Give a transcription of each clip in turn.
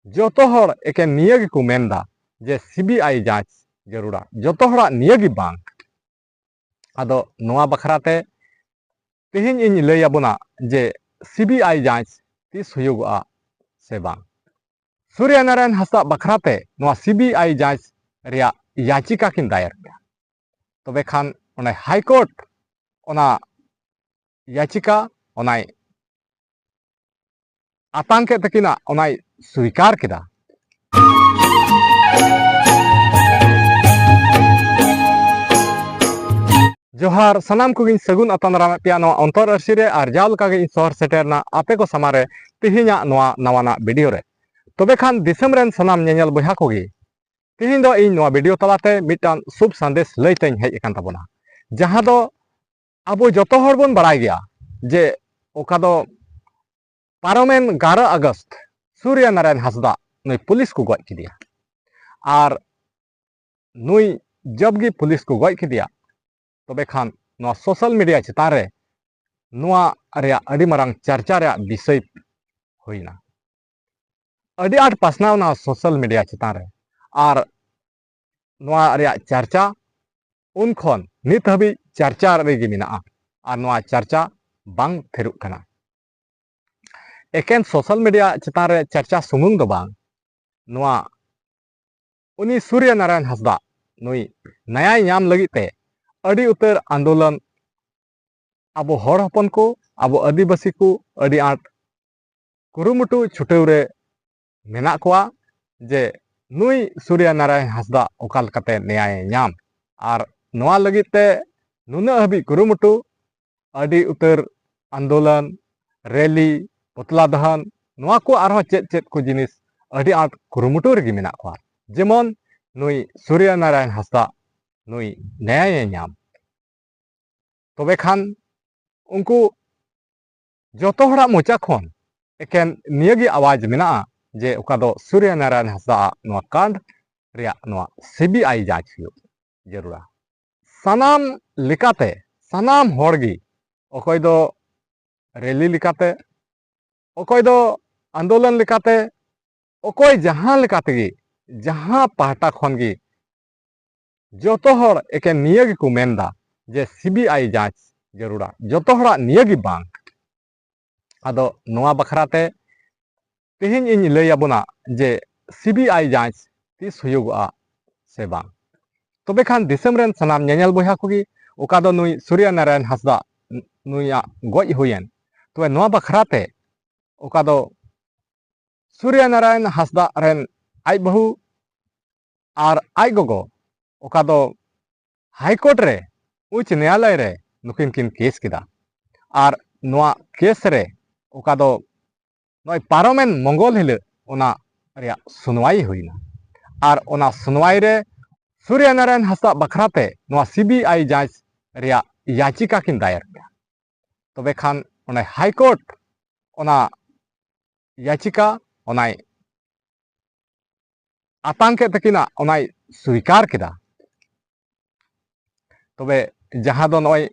जोतो हर एके निया गे को मेनदा जे सीबीआई जांच जरूरा जोतो हरा निया गे बांग आदो नोआ बखराते तेहिन इन लैया बोना जे सीबीआई जांच तीस हुयुगआ से बांग सूर्य नारायण हांसदा बखराते नोआ सीबीआई जांच रिया याचिका किन दायर किया तबे खान ओने हाईकोर्ट ओना याचिका ओनाय आतंक के तकिना ओनाय स्वीकार किदा जोहार सनाम को सगुन अतनदाराम पे अंतर अर्सी और जावलकागे सहर सेटेरना आपे को समारे तिहिना नवाना वीडियो रे तबे खान दिसम रेन सनाम नेल बहा को तिहिन दो इन वीडियो तलाते मिटान शुभ संदेश लैते हेज अकान ताबोना जहां दो अब जतो हर बन बड़ाय गया जे ओका दो पारमेन 11 अगस्त सूर्य नारायण हांसदा नुई पुलिस को गज किदिया और नुई जब गी पुलिस को गज किदिया तबे खान सोशल मीडिया चितान रे मारंग चर्चा रे विषय होइना अड़ी आट पासनावना सोशल मीडिया चितान रे और चर्चा उन खन नित हबी चर्चा रेगी मिना और चर्चा बांग थेरुक कना एकेन सोशल मीडिया चितान रे चर्चा सुमुंग दो बांग उनी सूर्य नारायण हांसदा नुई न्याय नाम लगिते अड़ी उतर आंदोलन अब हर हपन को अब आदिवासी को अड़ी आट कुरुमुटु छुटेव रे मेना कोआ जे नुई सूर्य नारायण हांसदा ओकाल कते न्याय नाम और नोआ लगिते नुना हबी कुरुमुटु अड़ी उतर आंदोलन रैली पुतला दहन नोआ को आरो चेत चेत को जिनिस अड़ी आट कुरुमुटु रेगी मेना कोआ जेमन नुई सूर्य नारायण हांसदा नुई न्याय नाम तबे खान उनको जोतो हड़ा मोचा खन एकेन नियागी आवाज मेना जे ओका दो सूर्य नारायण हांसदा नोआ कांड रिया नोआ सीबीआई जांच जरूरा सनाम लिकाते सनाम होड़गी ओकोय दो रैली लिकाते ओकोय दो आंदोलन लिकाते ओकोय जहां लिकाते जहां पाहटा खनगी जोतो हड़ एकेन नियागी को मेनदा जे सीबीआई जांच जरूरा जोतो हड़ा नियागी बांग आदो नोआ बखराते तेहिन इन लैया बोना जे सीबीआई जांच तीस हुयुगआ से बांग तबे खान दिसम रेन सनाम नेल बहा को ओका दो नुई सूर्य नारायण हांसदा नुया गज हुयेन तबे नोआ बखराते ओका दो सूर्य नारायण हांसदा रेन आई बहु और आई गोगो ओका दो हाईकोर्ट रे उच्च न्यायालय रे नुकिन किन केस किदा और नोआ केस रे ओका दो नोय पारमेन मंगल हिले ओना रिया सुनवाई हुईना और ओना सुनवाई रे सूर्य नारायण हांसदा बखराते नोआ सीबीआई जांच रिया याचिका किन दायर किया तबे खान ओना हाईकोर्ट ओना याचिका ओनाय आतंक के तकिना ओनाय स्वीकार किदा तबे जहां दो नोय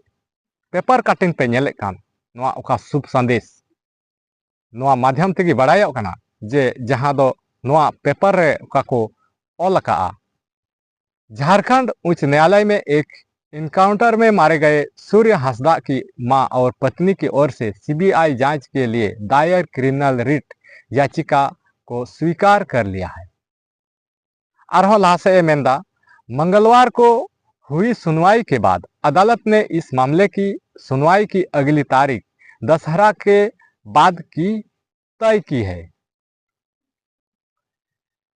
पेपर कटिंग पे नेले कान नोआ ओका शुभ संदेश नोआ माध्यम तेगी बड़ायोग कना जे जहां दो नोआ पेपर रे ओका को ऑल का झारखंड उच्च न्यायालय में एक इनकाउंटर में मारे गए सूर्य हांसदा की मां और पत्नी की ओर से सीबीआई जांच के लिए दायर क्रिमिनल रिट याचिका को स्वीकार कर लिया है आरहो लासे मेंदा मंगलवार को हुई सुनवाई के बाद अदालत ने इस मामले की सुनवाई की अगली तारीख दशहरा के बाद की तय की है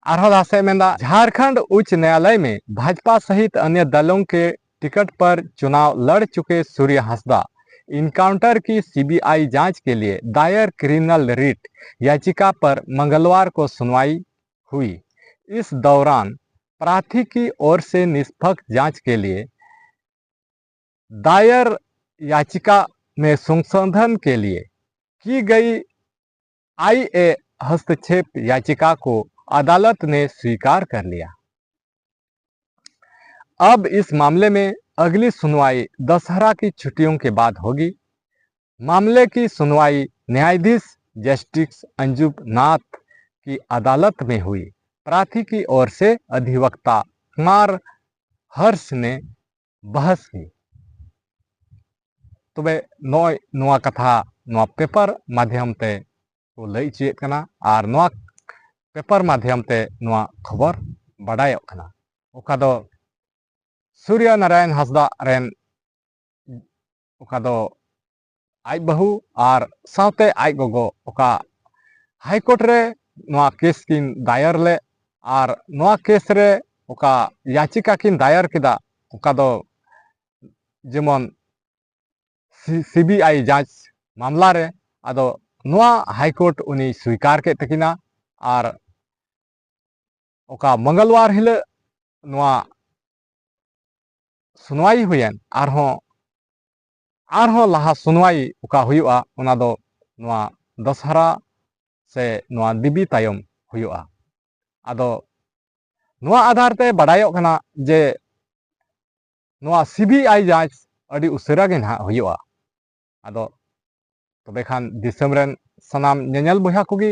झारखंड उच्च न्यायालय में भाजपा सहित अन्य दलों के टिकट पर चुनाव लड़ चुके सूर्य हांसदा इनकाउंटर की सीबीआई जांच के लिए दायर क्रिमिनल रिट याचिका पर मंगलवार को सुनवाई हुई। इस दौरान प्रार्थी की ओर से निष्पक्ष जांच के लिए दायर याचिका में संशोधन के लिए की गई आईए हस्तक्षेप याचिका को अदालत ने स्वीकार कर लिया। अब इस मामले में अगली सुनवाई दशहरा की छुट्टियों के बाद होगी। मामले की सुनवाई न्यायाधीश जस्टिस अंजुम नाथ की अदालत में हुई। प्रार्थी की ओर से अधिवक्ता कुमार हर्ष ने बहस की। तबे नॉय नोआ कथा नोआ पेपर माध्यम ते को लई चेत कना और नोआ पेपर माध्यम ते नोआ खबर बड़ायोग कना। ओका दो सूर्य नारायण हांसदा रेन ओका दो आज बहु और साउते आज गोगो ओका हाईकोर्ट रे नोआ केस किन दायर ले और नोआ केस रे ओका याचिका किन दायर किदा ओका दो जेमन सीबीआई जांच मामला रे आदो नोआ हाईकोर्ट उनी स्वीकार के तकिना और ओका मंगलवार हिले नोआ सुनवाई हुयन आरहों लाहा सुनवाई ओका हुयुआ ओना दो नोआ दशहरा से नोआ दिबी तायम हुयुआ। आदो नोआ आधार ते बड़ायोग कना जे नोआ सीबीआई जांच अड़ी उसेरा गे ना हुयुआ। आदो तबे खान दिसम रेन सनाम नेनेल बहा कोगी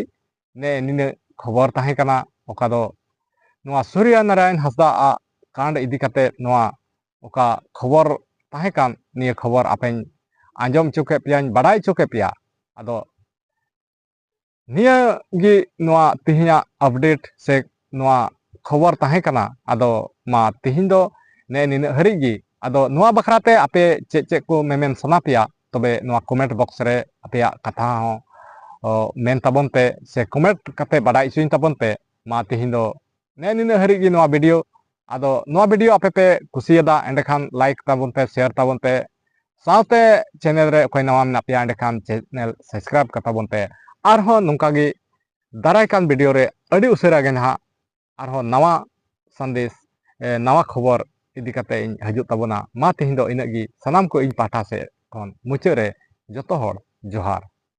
ने निने खबर ताहे कना ओका दो नोआ सूर्य नारायण हांसदा आ कांड इदी कते नोआ ओका खबर ताहे कान निये खबर आपेन आंजम चुके पियान बड़ाई चुके पिया। आदो निया गी नोआ तिहिया अपडेट से नोआ खबर ताहे कना। आदो मा तिहिन दो ने निने हरि गी आदो नोआ बखराते आपे चे को मेमेन सना पिया तबे नोआ कमेंट बॉक्स रे आपे कथा हो मेन ताबन पे से कमेंट कते बड़ाई चुइन ताबन पे मा तिहिन दो ने निने हरि गी नोआ वीडियो। आदो नोआ वीडियो आपे पे कुसियदा एंडे खान लाइक ताबन पे शेयर ताबन पे साउते चैनल रे कोई नवा मेना पिया एंडे खान चैनल सब्सक्राइब कताबन पे आरहो नुंकागी दाराय कान वीडियो रे अड़ी उसेरा गे ना आरहो नवा संदेश नवा खबर इदी कते इन हजू ताबना। मा तिहिन दो इनगी सनाम को इन पाठा से कोन मुचे रे जतो हर जोहार।